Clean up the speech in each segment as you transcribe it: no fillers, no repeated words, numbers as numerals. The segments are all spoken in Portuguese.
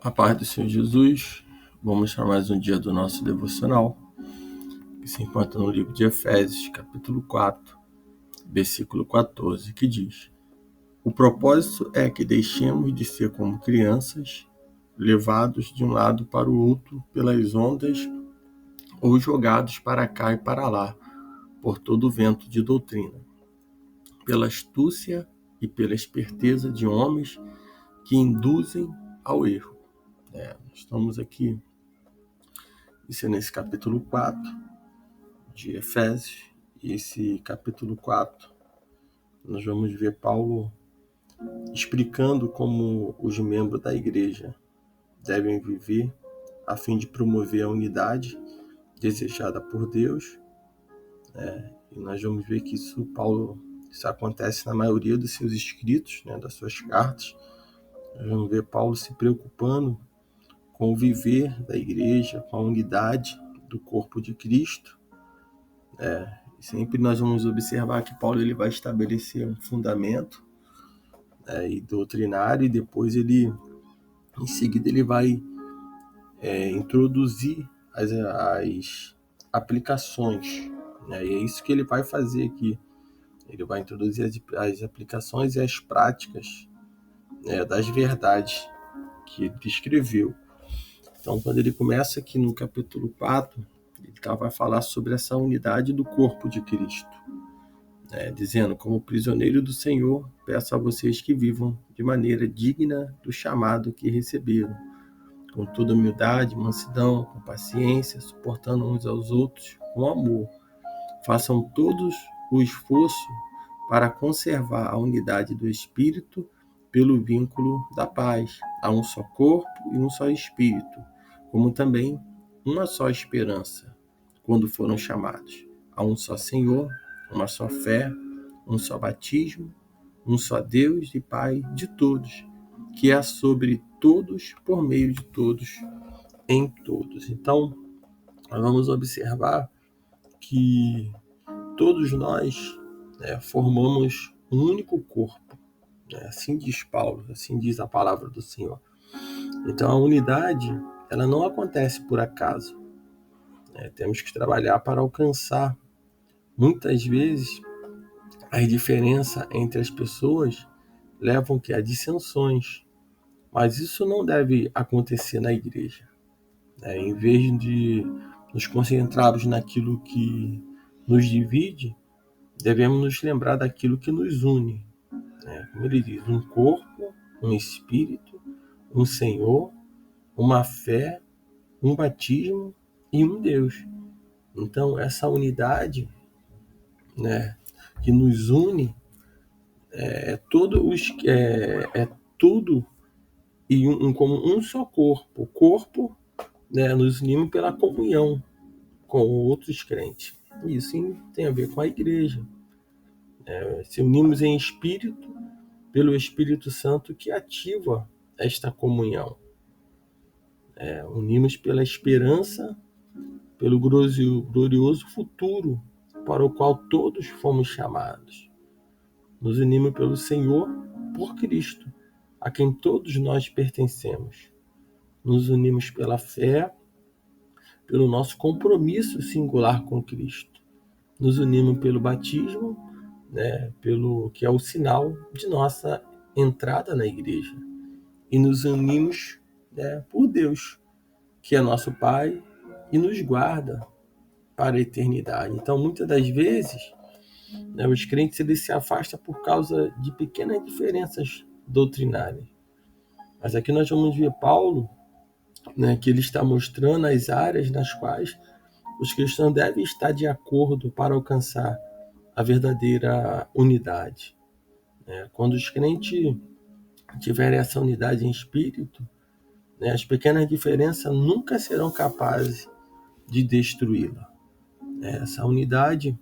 A paz do Senhor Jesus, vamos para mais um dia do nosso devocional, que se encontra no livro de Efésios, capítulo 4, versículo 14, que diz: O propósito é que deixemos de ser como crianças, levados de um lado para o outro pelas ondas ou jogados para cá e para lá, por todo o vento de doutrina, pela astúcia e pela esperteza de homens que induzem ao erro. Estamos aqui, isso é nesse capítulo 4 de Efésios, e esse capítulo 4 nós vamos ver Paulo explicando como os membros da igreja devem viver a fim de promover a unidade desejada por Deus. E nós vamos ver que isso acontece na maioria dos seus escritos, das suas cartas. Nós vamos ver Paulo se preocupando com o viver da igreja, com a unidade do corpo de Cristo. Sempre nós vamos observar que Paulo ele vai estabelecer um fundamento e doutrinário, e depois em seguida ele vai introduzir as aplicações. E é isso que ele vai fazer aqui. Ele vai introduzir as aplicações e as práticas das verdades que ele descreveu. Então, quando ele começa aqui no capítulo 4, ele vai falar sobre essa unidade do corpo de Cristo. Dizendo: como prisioneiro do Senhor, peço a vocês que vivam de maneira digna do chamado que receberam, com toda humildade, mansidão, com paciência, suportando uns aos outros com amor. Façam todos o esforço para conservar a unidade do Espírito pelo vínculo da paz. Há um só corpo e um só Espírito, como também uma só esperança, quando foram chamados. Há um só Senhor, uma só fé, um só batismo, um só Deus e Pai de todos, que é sobre todos, por meio de todos, em todos. Então, nós vamos observar que todos nós formamos um único corpo. Assim diz Paulo, assim diz a palavra do Senhor. Então, a unidade, ela não acontece por acaso. Temos que trabalhar para alcançar. Muitas vezes, as diferenças entre as pessoas levam a dissensões, mas isso não deve acontecer na igreja. Em vez de nos concentrarmos naquilo que nos divide, devemos nos lembrar daquilo que nos une. Como ele diz: um corpo, um espírito, um Senhor, uma fé, um batismo e um Deus. Então, essa unidade que nos une tudo e como um só corpo. O corpo nos une pela comunhão com outros crentes. Isso tem a ver com a igreja. Se unimos em espírito, pelo Espírito Santo que ativa esta comunhão. Unimos pela esperança, pelo glorioso futuro para o qual todos fomos chamados. Nos unimos pelo Senhor, por Cristo, a quem todos nós pertencemos. Nos unimos pela fé, pelo nosso compromisso singular com Cristo. Nos unimos pelo batismo, pelo que é o sinal de nossa entrada na igreja. E nos unimos por Deus, que é nosso Pai e nos guarda para a eternidade. Então, muitas das vezes, os crentes eles se afastam por causa de pequenas diferenças doutrinárias. Mas aqui nós vamos ver Paulo, que ele está mostrando as áreas nas quais os cristãos devem estar de acordo para alcançar a verdadeira unidade. Quando os crentes tiverem essa unidade em espírito, as pequenas diferenças nunca serão capazes de destruí-la. Essa unidade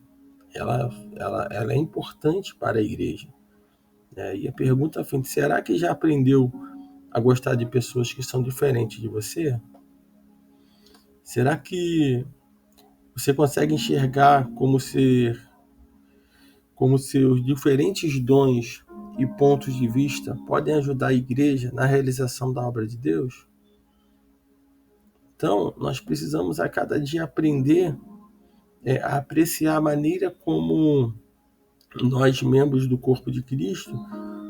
ela é importante para a igreja. E a pergunta foi: será que já aprendeu a gostar de pessoas que são diferentes de você? Será que você consegue enxergar como se os diferentes dons e pontos de vista podem ajudar a igreja na realização da obra de Deus? Então, nós precisamos a cada dia aprender a apreciar a maneira como nós, membros do corpo de Cristo,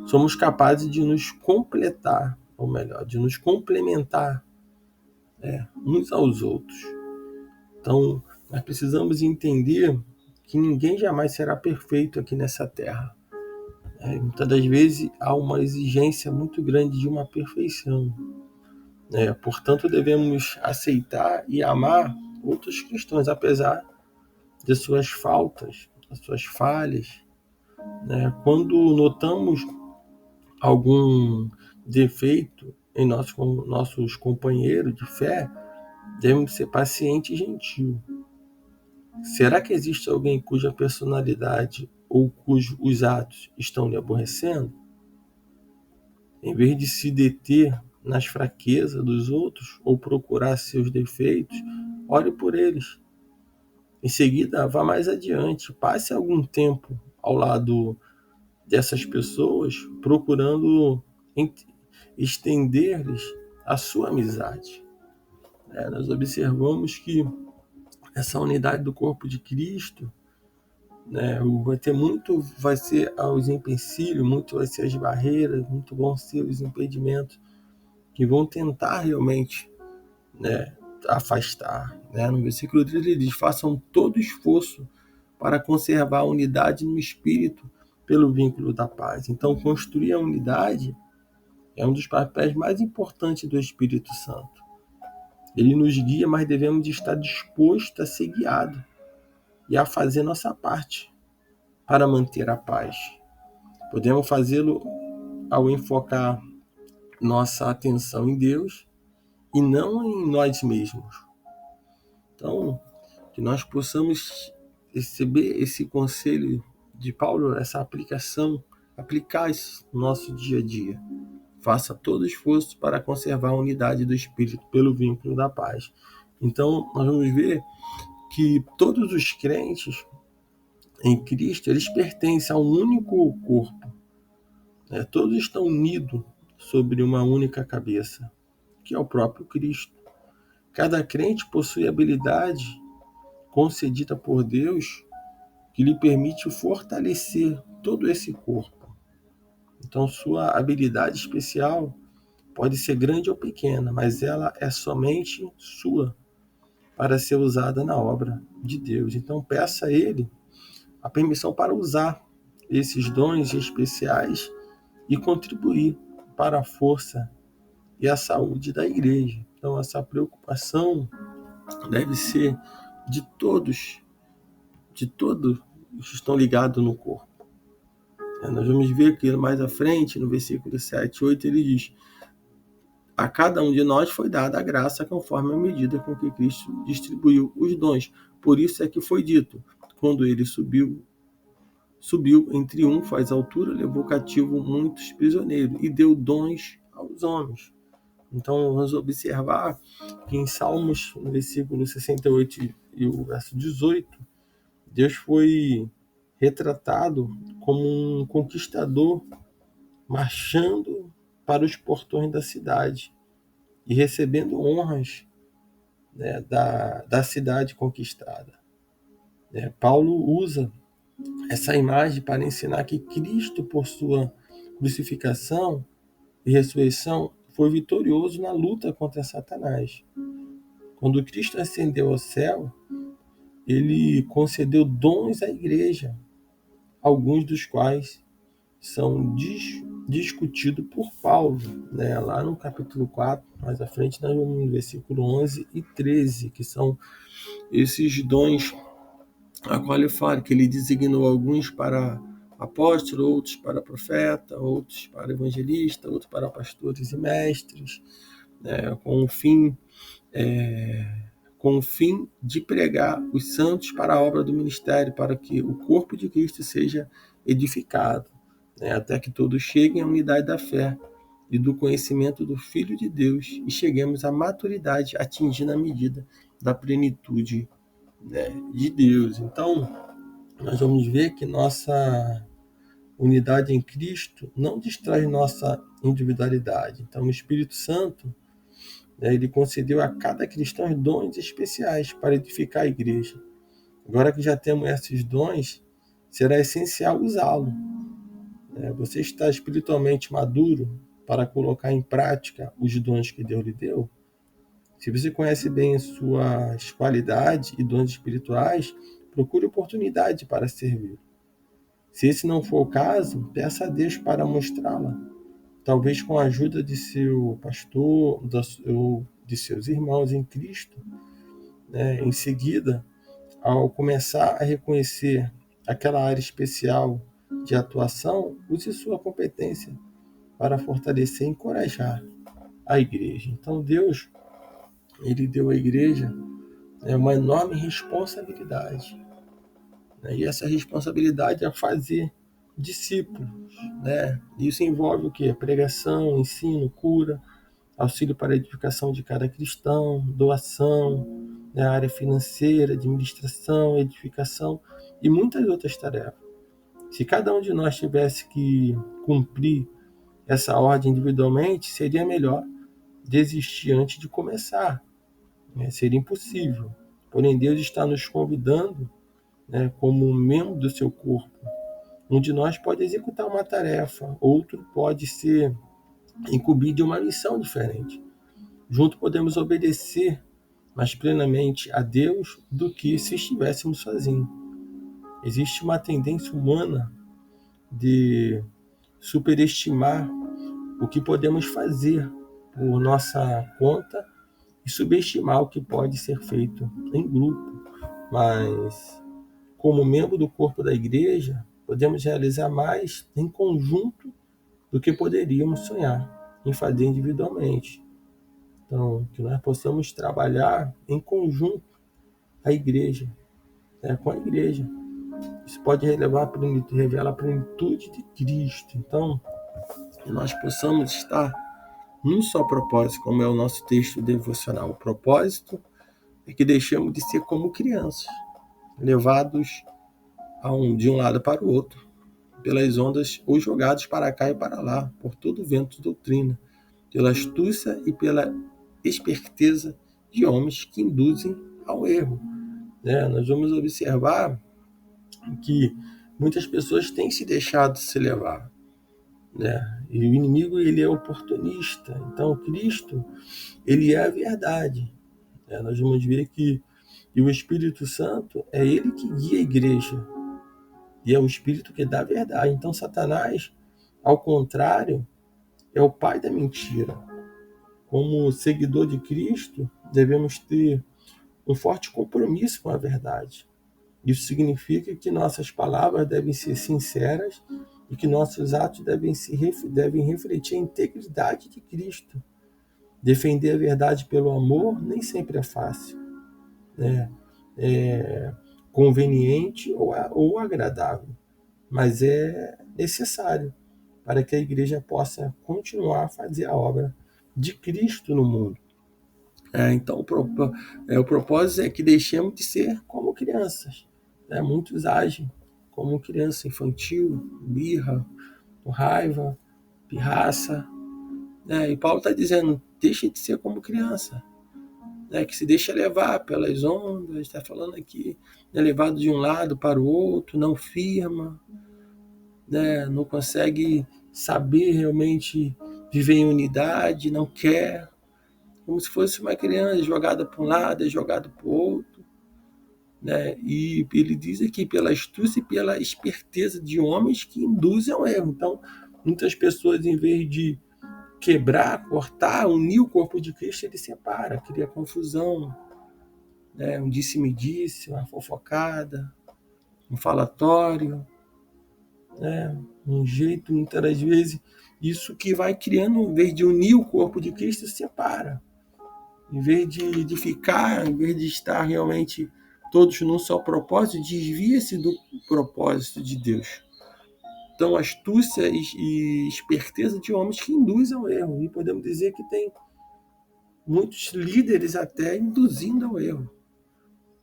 somos capazes de nos completar, ou melhor, de nos complementar uns aos outros. Então, nós precisamos entender que ninguém jamais será perfeito aqui nessa terra. Muitas das vezes há uma exigência muito grande de uma perfeição. Portanto, devemos aceitar e amar outros cristãos, apesar de suas faltas, das suas falhas. Quando notamos algum defeito em nossos companheiros de fé, devemos ser paciente e gentil. Será que existe alguém cuja personalidade ou cujos atos estão lhe aborrecendo? Em vez de se deter nas fraquezas dos outros ou procurar seus defeitos, ore por eles. Em seguida, vá mais adiante, passe algum tempo ao lado dessas pessoas, procurando estender-lhes a sua amizade. Nós observamos que essa unidade do corpo de Cristo, vai ser os empecilhos, muito vai ser as barreiras, muito vão ser os impedimentos que vão tentar realmente afastar. No versículo 3 ele diz: façam todo esforço para conservar a unidade no espírito pelo vínculo da paz. Então, construir a unidade é um dos papéis mais importantes do Espírito Santo. Ele nos guia, mas devemos estar dispostos a ser guiados e a fazer nossa parte para manter a paz. Podemos fazê-lo ao enfocar nossa atenção em Deus e não em nós mesmos. Então, que nós possamos receber esse conselho de Paulo, essa aplicação, aplicar isso no nosso dia a dia. Faça todo esforço para conservar a unidade do Espírito pelo vínculo da paz. Então, nós vamos ver que todos os crentes em Cristo, eles pertencem a um único corpo. Todos estão unidos sobre uma única cabeça, que é o próprio Cristo. Cada crente possui habilidade concedida por Deus que lhe permite fortalecer todo esse corpo. Então, sua habilidade especial pode ser grande ou pequena, mas ela é somente sua para ser usada na obra de Deus. Então, peça a Ele a permissão para usar esses dons especiais e contribuir para a força e a saúde da igreja. Então, essa preocupação deve ser de todos que estão ligados no corpo. Nós vamos ver que mais à frente, no versículo 7 e 8, ele diz: a cada um de nós foi dada a graça conforme a medida com que Cristo distribuiu os dons. Por isso é que foi dito: quando ele subiu em triunfo às alturas, levou cativo muitos prisioneiros e deu dons aos homens. Então, vamos observar que em Salmos, no versículo 68 e o verso 18, Deus foi retratado como um conquistador marchando para os portões da cidade e recebendo honras da cidade conquistada. Paulo usa essa imagem para ensinar que Cristo, por sua crucificação e ressurreição, foi vitorioso na luta contra Satanás. Quando Cristo ascendeu ao céu, ele concedeu dons à igreja, alguns dos quais são discutidos por Paulo, lá no capítulo 4, mais à frente, no versículo 11 e 13, que são esses dons a qual ele fala que ele designou alguns para apóstolo, outros para profeta, outros para evangelista, outros para pastores e mestres, com o fim de pregar os santos para a obra do ministério, para que o corpo de Cristo seja edificado, até que todos cheguem à unidade da fé e do conhecimento do Filho de Deus e cheguemos à maturidade, atingindo a medida da plenitude de Deus. Então, nós vamos ver que nossa unidade em Cristo não distrai nossa individualidade. Então, o Espírito Santo, Ele concedeu a cada cristão dons especiais para edificar a igreja. Agora que já temos esses dons, será essencial usá-lo. Você está espiritualmente maduro para colocar em prática os dons que Deus lhe deu? Se você conhece bem as suas qualidades e dons espirituais, procure oportunidade para servir. Se esse não for o caso, peça a Deus para mostrá-la. Talvez com a ajuda de seu pastor ou de seus irmãos em Cristo. Em seguida, ao começar a reconhecer aquela área especial de atuação, use sua competência para fortalecer e encorajar a igreja. Então Deus, ele deu à igreja uma enorme responsabilidade. E essa responsabilidade é fazer discípulos. Isso envolve o quê? Pregação, ensino, cura, auxílio para a edificação de cada cristão, doação, área financeira, administração, edificação e muitas outras tarefas. Se cada um de nós tivesse que cumprir essa ordem individualmente, seria melhor desistir antes de começar. Seria impossível. Porém, Deus está nos convidando, como um membro do seu corpo. Um de nós pode executar uma tarefa, outro pode ser incumbido de uma missão diferente. Juntos podemos obedecer mais plenamente a Deus do que se estivéssemos sozinhos. Existe uma tendência humana de superestimar o que podemos fazer por nossa conta e subestimar o que pode ser feito em grupo. Mas, como membro do corpo da igreja, podemos realizar mais em conjunto do que poderíamos sonhar em fazer individualmente. Então, que nós possamos trabalhar em conjunto a igreja, com a igreja. Isso pode revelar a plenitude de Cristo. Então, que nós possamos estar num só propósito, como é o nosso texto devocional. O propósito é que deixemos de ser como crianças, levados de um lado para o outro, pelas ondas ou jogados para cá e para lá, por todo o vento de doutrina, pela astúcia e pela esperteza de homens que induzem ao erro. Nós vamos observar que muitas pessoas têm se deixado se levar. E o inimigo, ele é oportunista. Então, Cristo, ele é a verdade. Nós vamos ver que o Espírito Santo é ele que guia a igreja. E é o Espírito que dá a verdade. Então, Satanás, ao contrário, é o pai da mentira. Como seguidor de Cristo, devemos ter um forte compromisso com a verdade. Isso significa que nossas palavras devem ser sinceras e que nossos atos devem refletir a integridade de Cristo. Defender a verdade pelo amor nem sempre é fácil, é conveniente ou agradável, mas é necessário para que a igreja possa continuar a fazer a obra de Cristo no mundo. Então, o propósito é que deixemos de ser como crianças. Muitos agem como criança infantil, birra, com raiva, pirraça. E Paulo está dizendo, deixe de ser como criança, que se deixa levar pelas ondas, está falando aqui, levado de um lado para o outro, não firma, não consegue saber realmente viver em unidade, não quer, como se fosse uma criança jogada para um lado e jogada para o outro. E ele diz aqui, pela astúcia e pela esperteza de homens que induzem ao erro. Então, muitas pessoas, em vez de quebrar, cortar, unir o corpo de Cristo, ele separa, cria confusão, um disse-me-disse, uma fofocada, um falatório, um jeito, muitas das vezes, isso que vai criando, em vez de unir o corpo de Cristo, separa. Em vez de ficar, em vez de estar realmente todos num só propósito, desvia-se do propósito de Deus. Então, astúcia e esperteza de homens que induzem ao erro. E podemos dizer que tem muitos líderes até induzindo ao erro,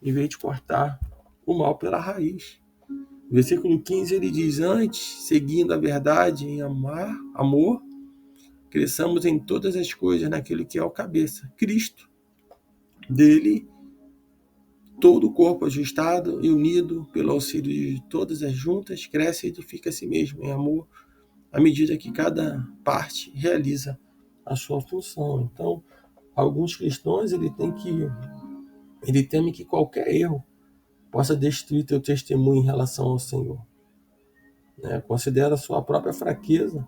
em vez de cortar o mal pela raiz. No versículo 15 ele diz, antes, seguindo a verdade em amor, cresçamos em todas as coisas naquele que é o cabeça, Cristo. Dele, todo o corpo ajustado e unido pelo auxílio de todas as juntas, cresce e edifica a si mesmo em amor, à medida que cada parte realiza a sua função. Então, alguns cristãos, ele teme que qualquer erro possa destruir teu testemunho em relação ao Senhor. Considera a sua própria fraqueza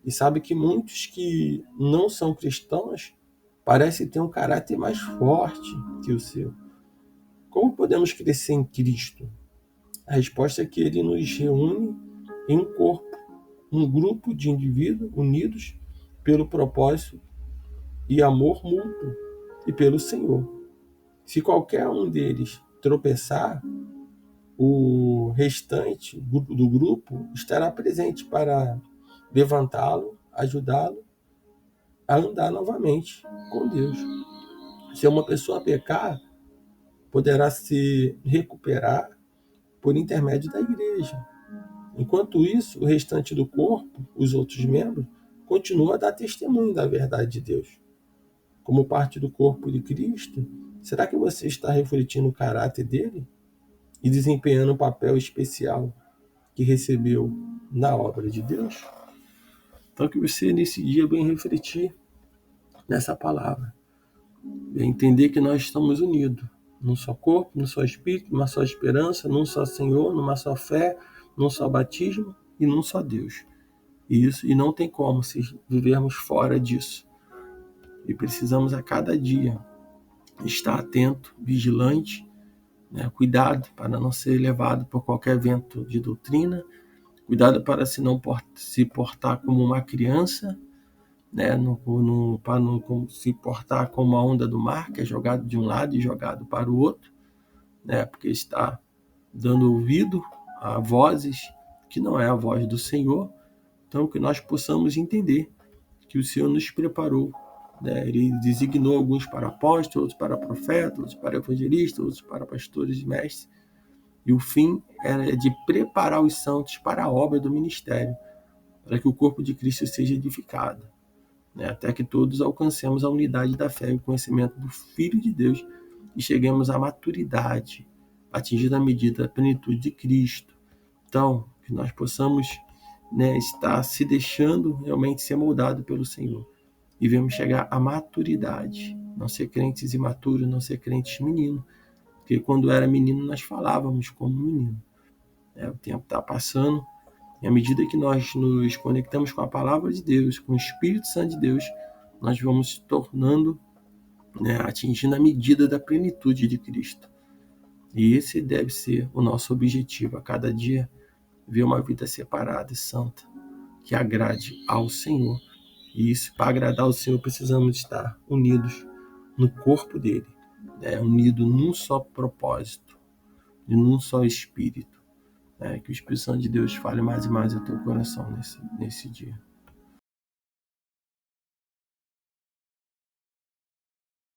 e sabe que muitos que não são cristãos parecem ter um caráter mais forte que o seu. Como podemos crescer em Cristo? A resposta é que ele nos reúne em um corpo, um grupo de indivíduos unidos pelo propósito e amor mútuo e pelo Senhor. Se qualquer um deles tropeçar, o restante do grupo estará presente para levantá-lo, ajudá-lo a andar novamente com Deus. Se uma pessoa pecar, poderá se recuperar por intermédio da igreja. Enquanto isso, o restante do corpo, os outros membros, continua a dar testemunho da verdade de Deus. Como parte do corpo de Cristo, será que você está refletindo o caráter dele e desempenhando um papel especial que recebeu na obra de Deus? Então que você nesse dia venha refletir nessa palavra, entender que nós estamos unidos num só corpo, num só espírito, numa só esperança, num só Senhor, numa só fé, num só batismo e num só Deus. E não tem como se vivermos fora disso. E precisamos a cada dia estar atento, vigilante, cuidado para não ser levado por qualquer vento de doutrina, cuidado para se portar como uma criança, para não se portar como a onda do mar, que é jogado de um lado e jogado para o outro, porque está dando ouvido a vozes que não é a voz do Senhor. Então que nós possamos entender que o Senhor nos preparou. Ele designou alguns para apóstolos, outros para profetas, outros para evangelistas, outros para pastores e mestres. E o fim é de preparar os santos para a obra do ministério, para que o corpo de Cristo seja edificado, até que todos alcancemos a unidade da fé e o conhecimento do Filho de Deus e cheguemos à maturidade, atingindo a medida da plenitude de Cristo. Então, que nós possamos estar se deixando realmente ser moldado pelo Senhor e vemos chegar à maturidade, não ser crentes imaturos, não ser crentes meninos, porque quando era menino nós falávamos como menino. O tempo está passando e à medida que nós nos conectamos com a palavra de Deus, com o Espírito Santo de Deus, nós vamos se tornando, atingindo a medida da plenitude de Cristo. E esse deve ser o nosso objetivo, a cada dia ver uma vida separada e santa, que agrade ao Senhor. E isso, para agradar ao Senhor, precisamos estar unidos no corpo dele, unidos num só propósito e num só espírito. Que o Espírito Santo de Deus fale mais e mais ao teu coração nesse dia.